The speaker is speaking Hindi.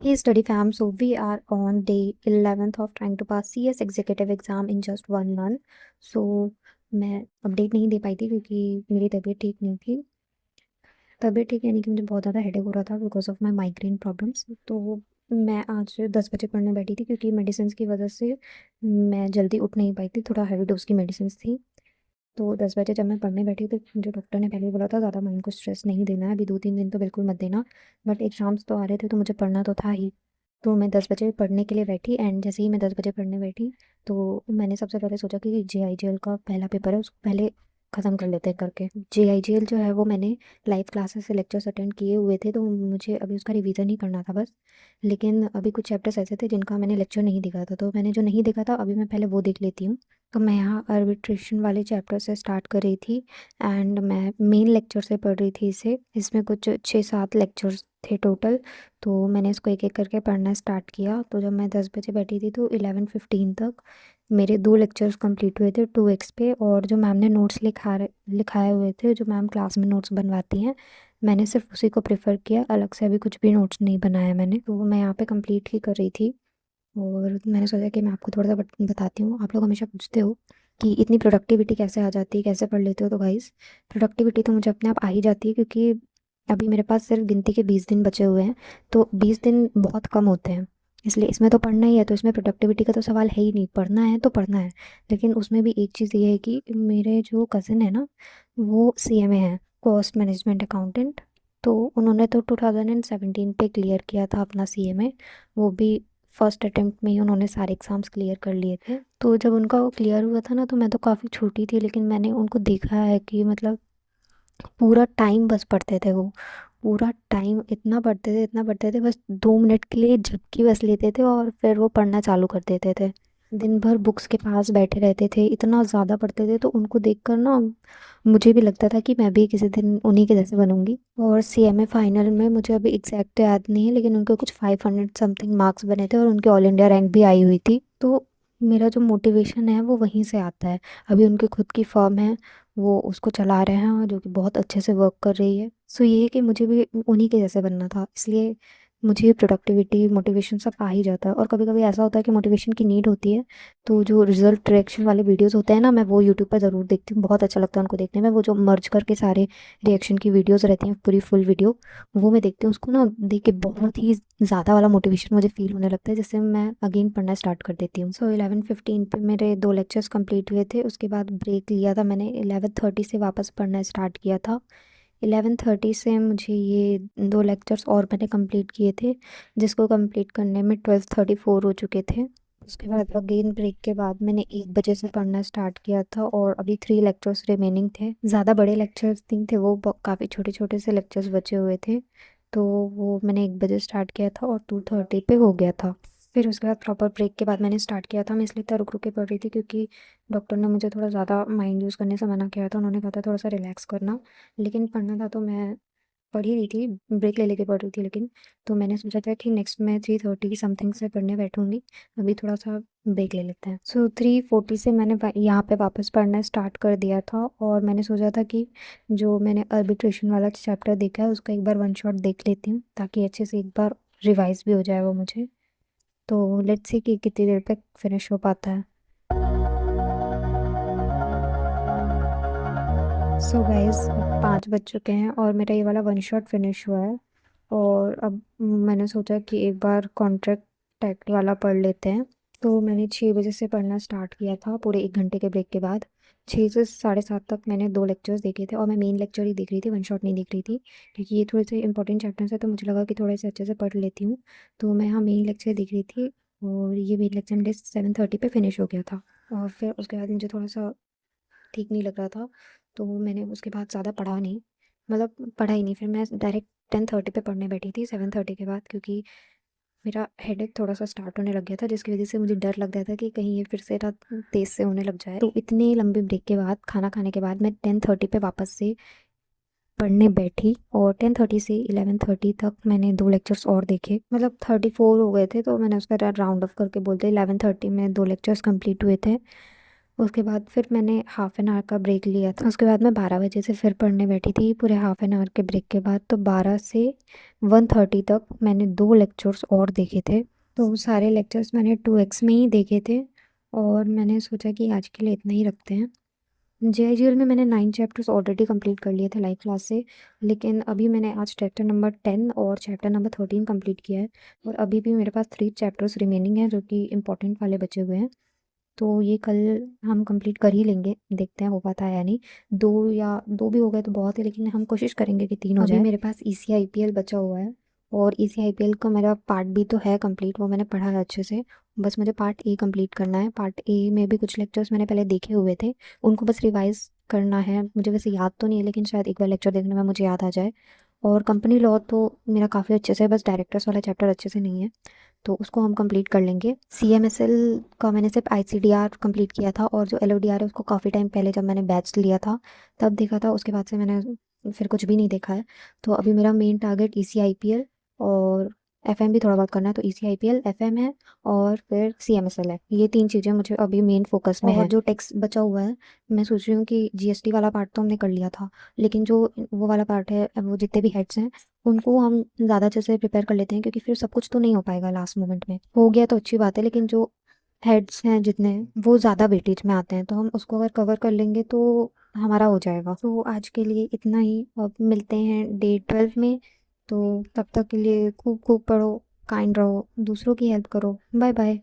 Hey study fam, so we are on day 11th of trying to pass CS executive exam in just 1 month. So मैं अपडेट नहीं दे पाई थी क्योंकि मेरी तबीयत ठीक नहीं थी। तबीयत ठीक यानी कि मुझे बहुत ज़्यादा हेडेक हो रहा था because of my migraine problems. तो मैं आज 10 बजे पढ़ने बैठी थी क्योंकि मेडिसिन की वजह से मैं जल्दी उठ नहीं पाई थी, थोड़ा हैवी डोज की मेडिसिन थी। तो 10 बजे जब मैं पढ़ने बैठी तो मुझे डॉक्टर ने पहले ही बोला था ज़्यादा माइंड को स्ट्रेस नहीं देना है, अभी 2-3 दिन तो बिल्कुल मत देना। बट एग्ज़ाम्स तो आ रहे थे तो मुझे पढ़ना तो था ही। तो मैं 10 बजे पढ़ने के लिए बैठी एंड जैसे ही मैं 10 बजे पढ़ने बैठी तो मैंने सबसे पहले सोचा कि JIGL का पहला पेपर है उसको पहले ख़त्म कर लेते हैं करके। JIGL जो है वो मैंने लाइव क्लासेस से लेक्चर्स अटेंड किए हुए थे, तो मुझे अभी उसका रिवीजन ही करना था बस। लेकिन अभी कुछ चैप्टर्स ऐसे थे जिनका मैंने लेक्चर नहीं देखा था, तो मैंने जो नहीं देखा था अभी मैं पहले वो देख लेती हूँ। तो मैं यहाँ आर्बिट्रेशन वाले चैप्टर से स्टार्ट कर रही थी एंड मैं मेन लेक्चर से पढ़ रही थी इसे। इसमें कुछ 6-7 लेक्चर्स थे टोटल। तो मैंने इसको एक एक करके पढ़ना स्टार्ट किया। तो जब मैं 10 बजे बैठी थी तो 11:15 तक मेरे 2 लेक्चर्स कंप्लीट हुए थे 2x पे। और जो मैम ने नोट्स लिखाए हुए थे, जो मैम क्लास में नोट्स बनवाती हैं, मैंने सिर्फ उसी को प्रेफर किया, अलग से अभी कुछ भी नोट्स नहीं बनाया मैंने। तो मैं यहाँ पे कंप्लीट ही कर रही थी और मैंने सोचा कि मैं आपको थोड़ा सा बताती हूँ। आप लोग हमेशा पूछते हो कि इतनी प्रोडक्टिविटी कैसे आ जाती है, कैसे पढ़ लेते हो। तो गाइस, प्रोडक्टिविटी तो मुझे अपने आप आ ही जाती है क्योंकि अभी मेरे पास सिर्फ गिनती के 20 दिन बचे हुए हैं। तो 20 दिन बहुत कम होते हैं, इसलिए इसमें तो पढ़ना ही है। तो इसमें प्रोडक्टिविटी का तो सवाल है ही नहीं, पढ़ना है तो पढ़ना है। लेकिन उसमें भी एक चीज़ ये है कि मेरे जो कज़न है ना, वो CMA है, कॉस्ट मैनेजमेंट अकाउंटेंट। तो उन्होंने तो 2017 पे क्लियर किया था अपना CMA। वो भी फर्स्ट अटेम्प्ट में ही उन्होंने सारे एग्ज़ाम्स क्लियर कर लिए थे। तो जब उनका वो क्लियर हुआ था ना, तो मैं तो काफ़ी छोटी थी, लेकिन मैंने उनको देखा है कि मतलब पूरा टाइम बस पढ़ते थे वो। पूरा टाइम इतना पढ़ते थे, बस 2 मिनट के लिए झपकी बस लेते थे और फिर वो पढ़ना चालू कर देते थे। दिन भर बुक्स के पास बैठे रहते थे, इतना ज़्यादा पढ़ते थे। तो उनको देखकर ना मुझे भी लगता था कि मैं भी किसी दिन उन्हीं के जैसे बनूंगी। और CMA फाइनल में मुझे अभी एग्जैक्ट तो याद नहीं है, लेकिन उनके कुछ 500 समथिंग मार्क्स बने थे और उनके ऑल इंडिया रैंक भी आई हुई थी। तो मेरा जो मोटिवेशन है वो वहीं से आता है। अभी उनकी खुद की फर्म है, वो उसको चला रहे हैं और जो कि बहुत अच्छे से वर्क कर रही है। सो ये है कि मुझे भी उन्हीं के जैसे बनना था, इसलिए मुझे प्रोडक्टिविटी मोटिवेशन सब आ ही जाता है। और कभी कभी ऐसा होता है कि मोटिवेशन की नीड होती है, तो जो रिजल्ट रिएक्शन वाले वीडियोस होते हैं ना, मैं वो यूट्यूब पर ज़रूर देखती हूँ, बहुत अच्छा लगता है उनको देखने में। वो जो मर्ज करके सारे रिएक्शन की वीडियोस रहती हैं, पूरी फुल वीडियो, वो मैं देखती हूँ। उसको ना देख के बहुत ही ज़्यादा वाला मोटिवेशन मुझे फील होने लगता है, जिससे मैं अगेन पढ़ना स्टार्ट कर देती हूँ। सो 11:15 पे मेरे 2 लेक्चर्स कंप्लीट हुए थे। उसके बाद ब्रेक लिया था मैंने, 11:30 से वापस पढ़ना स्टार्ट किया था। 11:30 से मुझे ये 2 लेक्चर्स और मैंने कंप्लीट किए थे, जिसको कंप्लीट करने में 12:34 हो चुके थे। उसके बाद अगेन ब्रेक के बाद मैंने 1 बजे से पढ़ना स्टार्ट किया था और अभी 3 लेक्चर्स रिमेनिंग थे। ज़्यादा बड़े लेक्चर्स नहीं थे वो, काफ़ी छोटे छोटे से लेक्चर्स बचे हुए थे। तो वो मैंने 1 बजे स्टार्ट किया था और 2:30 पे हो गया था। फिर उसके बाद प्रॉपर ब्रेक के बाद मैंने स्टार्ट किया था। मैं इसलिए इतना रुक रुक के पढ़ रही थी क्योंकि डॉक्टर ने मुझे थोड़ा ज़्यादा माइंड यूज़ करने से मना किया था। उन्होंने कहा था थोड़ा सा रिलैक्स करना, लेकिन पढ़ना था तो मैं पढ़ ही रही थी, ब्रेक ले लेके पढ़ रही थी। लेकिन तो मैंने सोचा था कि नेक्स्ट मैं 3:30 समथिंग से पढ़ने बैठूंगी, अभी थोड़ा सा ब्रेक ले लेते हैं। सो 3:40 से मैंने यहाँ पे वापस पढ़ना स्टार्ट कर दिया था और मैंने सोचा था कि जो मैंने आर्बिट्रेशन वाला चैप्टर देखा है उसका एक बार वन शॉट देख लेती हूँ, ताकि अच्छे से एक बार रिवाइज भी हो जाए वो मुझे। तो लेट्स सी कि कितनी देर तक फिनिश हो पाता है। सो गाइस, अब 5 बज चुके हैं और मेरा ये वाला वन शॉट फिनिश हुआ है। और अब मैंने सोचा कि एक बार कॉन्ट्रैक्ट टैक्ट वाला पढ़ लेते हैं। तो मैंने 6 बजे से पढ़ना स्टार्ट किया था, पूरे 1 घंटे के ब्रेक के बाद। 6 से 7:30 तक मैंने 2 लेक्चर्स देखे थे और मैं मेन लेक्चर ही देख रही थी, वन शॉट नहीं देख रही थी क्योंकि ये थोड़े से इंपॉर्टेंट चैप्टर्स है। तो मुझे लगा कि थोड़े से अच्छे से पढ़ लेती हूँ, तो मैं यहाँ मेन लेक्चर देख रही थी। और ये मेन लेक्चर मेरे 7:30 पे फिनिश हो गया था। और फिर उसके बाद मुझे थोड़ा सा ठीक नहीं लग रहा था, तो मैंने उसके बाद ज़्यादा पढ़ा नहीं, मतलब पढ़ा ही नहीं। फिर मैं डायरेक्ट 10:30 पे पढ़ने बैठी थी 7:30 के बाद, क्योंकि मेरा हेडेक थोड़ा सा स्टार्ट होने लग गया था, जिसकी वजह से मुझे डर लग रहा था कि कहीं ये फिर से रात तेज़ से होने लग जाए। तो इतने लंबे ब्रेक के बाद, खाना खाने के बाद, मैं 10:30 पे वापस से पढ़ने बैठी और 10:30 से 11:30 तक मैंने 2 लेक्चर्स और देखे। मतलब 34 हो गए थे, तो मैंने उसका राउंड ऑफ करके बोलते 11:30 में 2 लेक्चर्स कंप्लीट हुए थे। उसके बाद फिर मैंने हाफ एन आवर का ब्रेक लिया था। उसके बाद मैं 12 बजे से फिर पढ़ने बैठी थी पूरे हाफ एन आवर के ब्रेक के बाद। तो 12 से 1:30 तक मैंने 2 लेक्चर्स और देखे थे। तो सारे लेक्चर्स मैंने 2x में ही देखे थे और मैंने सोचा कि आज के लिए इतना ही रखते हैं। जेआईजीएल में मैंने 9 चैप्टर्स ऑलरेडी कंप्लीट कर लिए थे लाइव क्लास से, लेकिन अभी मैंने आज चैप्टर नंबर 10 और चैप्टर नंबर 13 कंप्लीट किया है और अभी भी मेरे पास 3 चैप्टर्स रिमेनिंग हैं जो कि इंपॉर्टेंट वाले बचे हुए हैं। तो ये कल हम कंप्लीट कर ही लेंगे, देखते हैं हो पाता है या नहीं। 2 या 2 भी हो गए तो बहुत है, लेकिन हम कोशिश करेंगे कि 3 हो जाए। अभी मेरे पास ईसीआईपीएल बचा हुआ है और ईसीआईपीएल का मेरा पार्ट बी तो है कंप्लीट, वो मैंने पढ़ा है अच्छे से। बस मुझे पार्ट ए कंप्लीट करना है। पार्ट ए में भी कुछ लेक्चर्स मैंने पहले देखे हुए थे, उनको बस रिवाइज करना है। मुझे वैसे याद तो नहीं है, लेकिन शायद एक बार लेक्चर देखने में मुझे याद आ जाए। और कंपनी लॉ तो मेरा काफ़ी अच्छे से है, बस डायरेक्टर्स वाला चैप्टर अच्छे से नहीं है, तो उसको हम कंप्लीट कर लेंगे। सीएमएसएल का मैंने सिर्फ आईसीडीआर कंप्लीट किया था और जो एलओडीआर है उसको काफ़ी टाइम पहले जब मैंने बैच लिया था तब देखा था। उसके बाद से मैंने फिर कुछ भी नहीं देखा है। तो अभी मेरा मेन टारगेट ईसीआईपीएल और एफएम भी थोड़ा बहुत करना है। तो ईसीआईपीएल, एफएम है और फिर सीएमएसएल है। ये 3 चीज़ें मुझे अभी मेन फोकस में है। और जो टेक्स्ट बचा हुआ है, मैं सोच रही हूँ कि जीएसटी वाला पार्ट तो हमने कर लिया था, लेकिन जो वो वाला पार्ट है, वो जितने भी हेड्स हैं उनको हम ज़्यादा अच्छे से प्रिपेयर कर लेते हैं, क्योंकि फिर सब कुछ तो नहीं हो पाएगा लास्ट मोमेंट में। हो गया तो अच्छी बात है, लेकिन जो हेड्स हैं जितने, वो ज़्यादा वेटेज में आते हैं, तो हम उसको अगर कवर कर लेंगे तो हमारा हो जाएगा। तो आज के लिए इतना ही, अब मिलते हैं डे 12 में। तो तब तक के लिए खूब खूब पढ़ो, काइंड रहो, दूसरों की हेल्प करो। Bye bye.